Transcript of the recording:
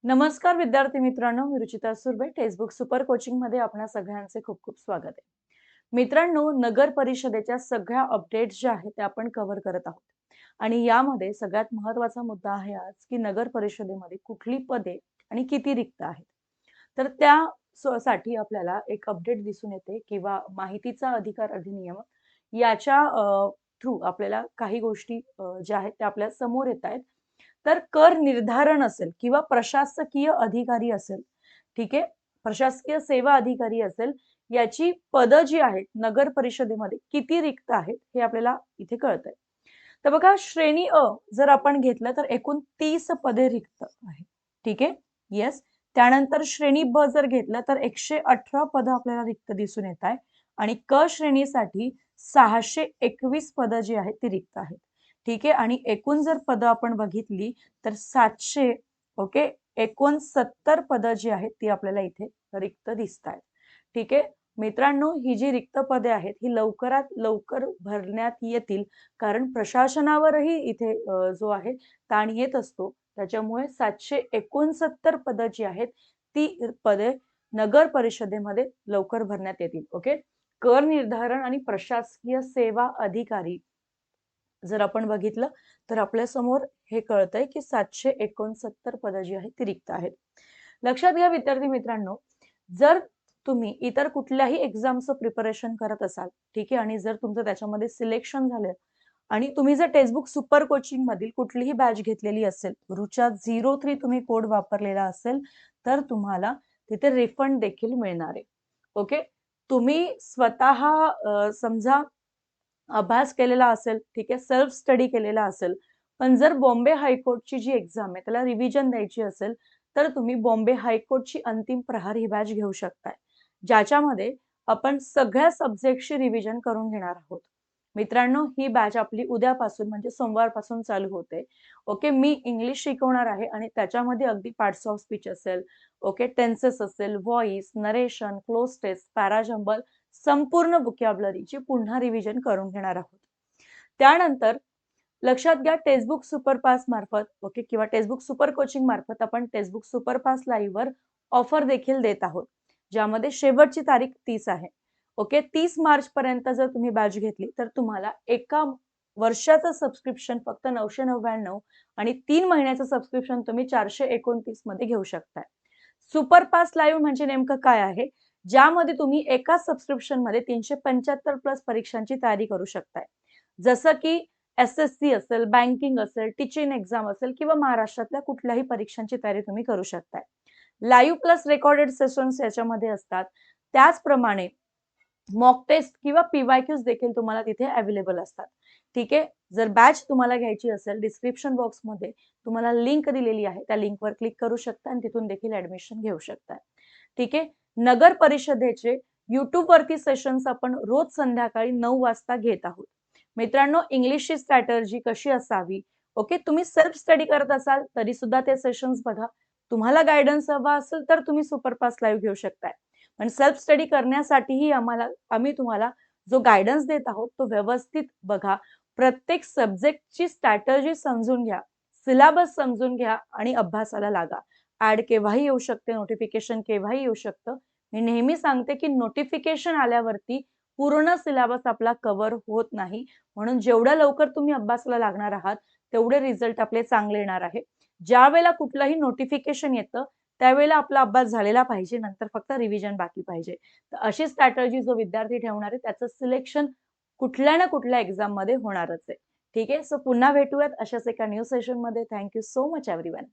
नमस्कार विद्यार्थी मित्रांनो, मी Ruchita Surve. Textbook super coaching मध्ये आपणा सगळ्यांचे खूप खूप स्वागत आहे. मित्रांनो, नगर परिषदेच्या सगळ्या अपडेट्स ज्या आहेत त्या आपण कव्हर करत आहोत. आणि यामध्ये सगळ्यात महत्त्वाचा मुद्दा आहे आज, की नगर परिषदेमध्ये कुठली पदे आणि किती रिक्त आहेत. तर त्या साठी आपल्याला एक अपडेट दिसून येते किंवा माहितीचा अधिकार अधिनियम याच्या थ्रू आपल्याला काही गोष्टी ज्या आहेत त्या आपल्या समोर येत आहेत. तर कर निर्धारण असेल किंवा प्रशासकीय अधिकारी असेल, ठीक आहे, प्रशासकीय सेवा अधिकारी असेल, याची पदं जी आहेत नगर परिषदेमध्ये किती रिक्त आहेत हे आपल्याला इथे कळतंय. तर बघा, श्रेणी अ जर आपण घेतलं तर एकूण 30 पदे रिक्त आहेत. ठीक आहे. येस. त्यानंतर श्रेणी ब जर घेतलं तर 118 पदं आपल्याला रिक्त दिसून येत आहे आणि क श्रेणीसाठी 621 पदं जी आहेत ती रिक्त आहेत. ठीक आहे. आणि एकूण जर पदं आपण बघितली तर 700 ओके 69 पदं जी आहेत ती आपल्याला इथे रिक्त दिसत आहेत. ठीक आहे. मित्रांनो, ही जी रिक्त पदे आहेत ही लवकरात लवकर भरण्यात येतील, कारण प्रशासनावरही इथे जो आहे ताण येत असतो. त्याच्यामुळे 769 पदं जी आहेत ती पदे नगर परिषदेमध्ये लवकर भरण्यात येतील. ओके. कर निर्धारण आणि प्रशासकीय सेवा अधिकारी जर आपण बघितलं तर आपल्या समोर हे कळतंय की 769 पदं जी आहेत ती रिक्त आहेत. लक्षात घ्या विद्यार्थी मित्रांनो, जर तुम्ही इतर कुठल्याही एक्झामचं प्रिपरेशन करत असाल, ठीक आहे, आणि जर तुमचं त्याच्यामध्ये सिलेक्शन झालं आणि तुम्ही जर टेक्स्टबुक सुपर कोचिंग मधील कुठलीही बॅच घेतलेली असेल, रुचा 03 तुम्ही कोड वापरलेला असेल, तर तुम्हाला तिथे रिफंड देखील मिळणार आहे. ओके. तुम्ही स्वतः समजा अभ्यास केलेला असेल, ठीक आहे, सेल्फ स्टडी केलेला असेल, पण जर बॉम्बे हायकोर्टची जी एक्झाम आहे त्याला रिव्हिजन द्यायची असेल, तर तुम्ही बॉम्बे हायकोर्टची अंतिम प्रहार ही बॅच घेऊ शकताय, ज्याच्यामध्ये आपण सगळ्या सब्जेक्टची रिव्हिजन करून घेणार आहोत. मित्रांनो, ही बॅच आपली उद्यापासून म्हणजे सोमवारपासून चालू होते. ओके. मी इंग्लिश शिकवणार आहे आणि त्याच्यामध्ये अगदी पार्ट्स ऑफ स्पीच असेल, ओके, टेन्सेस असेल, voice, narration, cloze test, parajumble, संपूर्ण व्होकॅब्युलरीची पुन्हा रिव्हिजन करून घेणार आहोत. त्यानंतर लक्षात घ्या, टेक्स्टबुक सुपरपास मार्फत ओके किंवा टेक्स्टबुक सुपर कोचिंग मार्फत आपण टेक्स्टबुक सुपरपास लाईव्ह वर ऑफर देखील देत आहोत, ज्यामध्ये शेवटची तारीख 30 आहे. ओके. 30 मार्च पर्यंत जर तुम्ही बॅच घेतली तर तुम्हाला एका वर्षाचं सबस्क्रिप्शन फक्त 999 आणि 3 महिन्याचं सबस्क्रिप्शन तुम्ही 429 मध्ये घेऊ शकताय. सुपरपास लाईव्ह म्हणजे नेमकं काय आहे, ज्यामध्ये तुम्ही एका सबस्क्रिप्शन मध्ये 375 प्लस परीक्षांची तयारी करू शकताय. जसं की एस-एस-सी असेल, बँकिंग असेल, टीचिंग एक्झाम असेल किंवा महाराष्ट्रातल्या कुठल्याही परीक्षांची तयारी तुम्ही करू शकताय. लाईव्ह प्लस रेकॉर्डेड सेशन्स याच्यामध्ये असतात. त्याचप्रमाणे मॉक टेस्ट किंवा पीवायक्यूज देखील तुम्हाला तिथे अवेलेबल असतात. ठीक आहे. जर बॅच तुम्हाला घ्यायची असेल, डिस्क्रिप्शन बॉक्समध्ये तुम्हाला लिंक दिलेली आहे, त्या लिंकवर क्लिक करू शकता आणि तिथून देखील ऍडमिशन घेऊ शकता. ठीक आहे. नगर परिषदेचे YouTube वरती सेशन्स आपण रोज संध्याकाळी 9 वाजता घेत आहोत. मित्रांनो, इंग्लिशची स्ट्रॅटर्जी कशी असावी, ओके, तुम्ही सेल्फ स्टडी करत असाल तरी सुद्धा ते सेशन्स बघा. तुम्हाला गायडन्स हवा असेल तर तुम्ही सुपरपास लाईव्ह घेऊ शकताय. पण सेल्फ स्टडी करण्यासाठीही आम्ही तुम्हाला जो गायडन्स देत आहोत तो व्यवस्थित बघा. प्रत्येक सब्जेक्टची स्ट्रॅटर्जी समजून घ्या, सिलेबस समजून घ्या आणि अभ्यासाला लागा. ऍड केव्हाही येऊ शकते, नोटिफिकेशन केव्हाही येऊ शकतं. मी नेहमी सांगते की नोटिफिकेशन आल्यावरती पूर्ण सिलेबस आपला कव्हर होत नाही, म्हणून जेवढ्या लवकर तुम्ही अभ्यासाला लागणार आहात तेवढे रिझल्ट आपले चांगले येणार आहे. ज्या वेळेला कुठलंही नोटिफिकेशन येतं त्यावेळेला आपला अभ्यास झालेला पाहिजे, नंतर फक्त रिव्हिजन बाकी पाहिजे. तर अशी स्ट्रॅटर्जी जो विद्यार्थी ठेवणार आहे त्याचं सिलेक्शन कुठल्या ना कुठल्या एक्झाम मध्ये होणारच आहे. ठीक आहे. सो पुन्हा भेटूयात अशाच एका न्यू सेशन मध्ये. Thank you so much everyone.